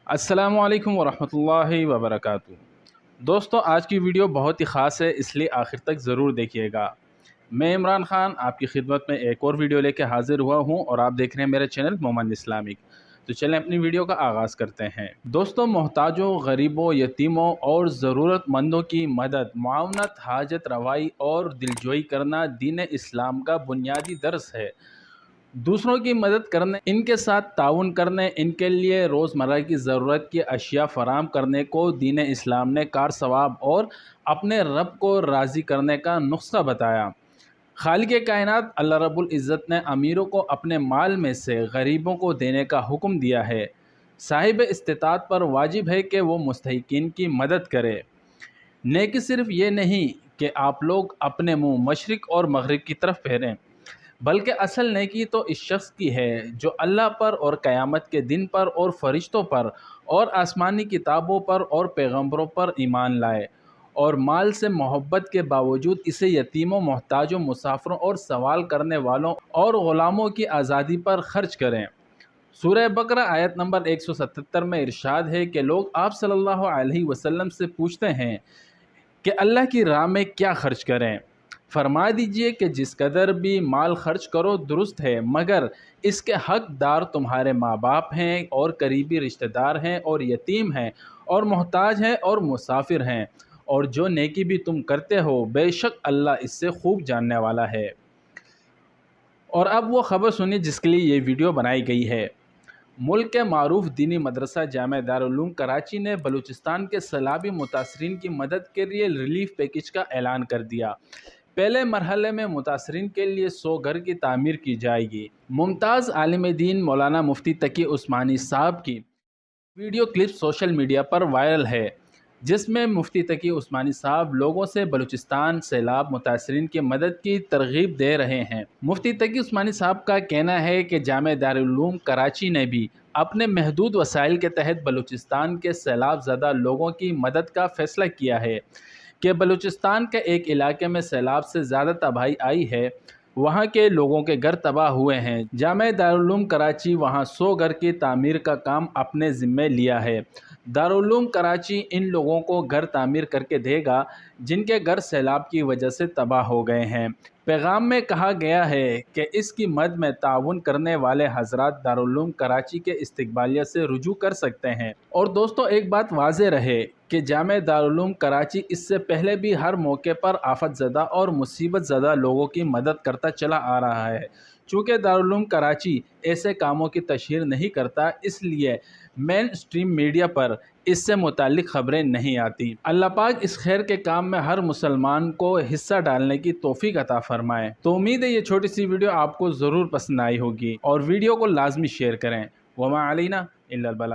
السلام علیکم ورحمۃ اللہ وبرکاتہ۔ دوستو، آج کی ویڈیو بہت ہی خاص ہے، اس لیے آخر تک ضرور دیکھیے گا۔ میں عمران خان آپ کی خدمت میں ایک اور ویڈیو لے کے حاضر ہوا ہوں اور آپ دیکھ رہے ہیں میرے چینل مومن اسلامک۔ تو چلیں اپنی ویڈیو کا آغاز کرتے ہیں۔ دوستو، محتاجوں، غریبوں، یتیموں اور ضرورت مندوں کی مدد، معاونت، حاجت روائی اور دلجوئی کرنا دین اسلام کا بنیادی درس ہے۔ دوسروں کی مدد کرنے، ان کے ساتھ تعاون کرنے، ان کے لیے روزمرہ کی ضرورت کی اشیاء فراہم کرنے کو دین اسلام نے کار ثواب اور اپنے رب کو راضی کرنے کا نسخہ بتایا۔ خالق کائنات اللہ رب العزت نے امیروں کو اپنے مال میں سے غریبوں کو دینے کا حکم دیا ہے۔ صاحب استطاعت پر واجب ہے کہ وہ مستحقین کی مدد کرے۔ نیکی صرف یہ نہیں کہ آپ لوگ اپنے منہ مشرق اور مغرب کی طرف پھیریں، بلکہ اصل نیکی تو اس شخص کی ہے جو اللہ پر اور قیامت کے دن پر اور فرشتوں پر اور آسمانی کتابوں پر اور پیغمبروں پر ایمان لائے اور مال سے محبت کے باوجود اسے یتیموں، محتاجوں، مسافروں اور سوال کرنے والوں اور غلاموں کی آزادی پر خرچ کریں۔ سورہ بقرہ آیت نمبر 177 میں ارشاد ہے کہ لوگ آپ صلی اللہ علیہ وسلم سے پوچھتے ہیں کہ اللہ کی راہ میں کیا خرچ کریں؟ فرما دیجئے کہ جس قدر بھی مال خرچ کرو درست ہے، مگر اس کے حق دار تمہارے ماں باپ ہیں اور قریبی رشتہ دار ہیں اور یتیم ہیں اور محتاج ہیں اور مسافر ہیں، اور جو نیکی بھی تم کرتے ہو بے شک اللہ اس سے خوب جاننے والا ہے۔ اور اب وہ خبر سنی جس کے لیے یہ ویڈیو بنائی گئی ہے۔ ملک کے معروف دینی مدرسہ جامعہ دارالعلوم کراچی نے بلوچستان کے سیلابی متاثرین کی مدد کے لیے ریلیف پیکج کا اعلان کر دیا۔ پہلے مرحلے میں متاثرین کے لیے 100 گھر کی تعمیر کی جائے گی۔ ممتاز عالم دین مولانا مفتی تقی عثمانی صاحب کی ویڈیو کلپ سوشل میڈیا پر وائرل ہے، جس میں مفتی تقی عثمانی صاحب لوگوں سے بلوچستان سیلاب متاثرین کی مدد کی ترغیب دے رہے ہیں۔ مفتی تقی عثمانی صاحب کا کہنا ہے کہ جامعہ دارالعلوم کراچی نے بھی اپنے محدود وسائل کے تحت بلوچستان کے سیلاب زدہ لوگوں کی مدد کا فیصلہ کیا ہے کہ بلوچستان کے ایک علاقے میں سیلاب سے زیادہ تباہی آئی ہے، وہاں کے لوگوں کے گھر تباہ ہوئے ہیں۔ جامعہ دارالعلوم کراچی وہاں 100 گھر کی تعمیر کا کام اپنے ذمے لیا ہے۔ دارالعلوم کراچی ان لوگوں کو گھر تعمیر کر کے دے گا جن کے گھر سیلاب کی وجہ سے تباہ ہو گئے ہیں۔ پیغام میں کہا گیا ہے کہ اس کی مد میں تعاون کرنے والے حضرات دارالعلوم کراچی کے استقبالیہ سے رجوع کر سکتے ہیں۔ اور دوستو، ایک بات واضح رہے کہ جامعہ دارالعلوم کراچی اس سے پہلے بھی ہر موقع پر آفت زدہ اور مصیبت زدہ لوگوں کی مدد کرتا چلا آ رہا ہے۔ چونکہ دارالعلوم کراچی ایسے کاموں کی تشہیر نہیں کرتا، اس لیے مین اسٹریم میڈیا پر اس سے متعلق خبریں نہیں آتی۔ اللہ پاک اس خیر کے کام میں ہر مسلمان کو حصہ ڈالنے کی توفیق عطا فرمائے۔ تو امید ہے یہ چھوٹی سی ویڈیو آپ کو ضرور پسند آئی ہوگی، اور ویڈیو کو لازمی شیئر کریں۔ وما علینا الا البلاغ۔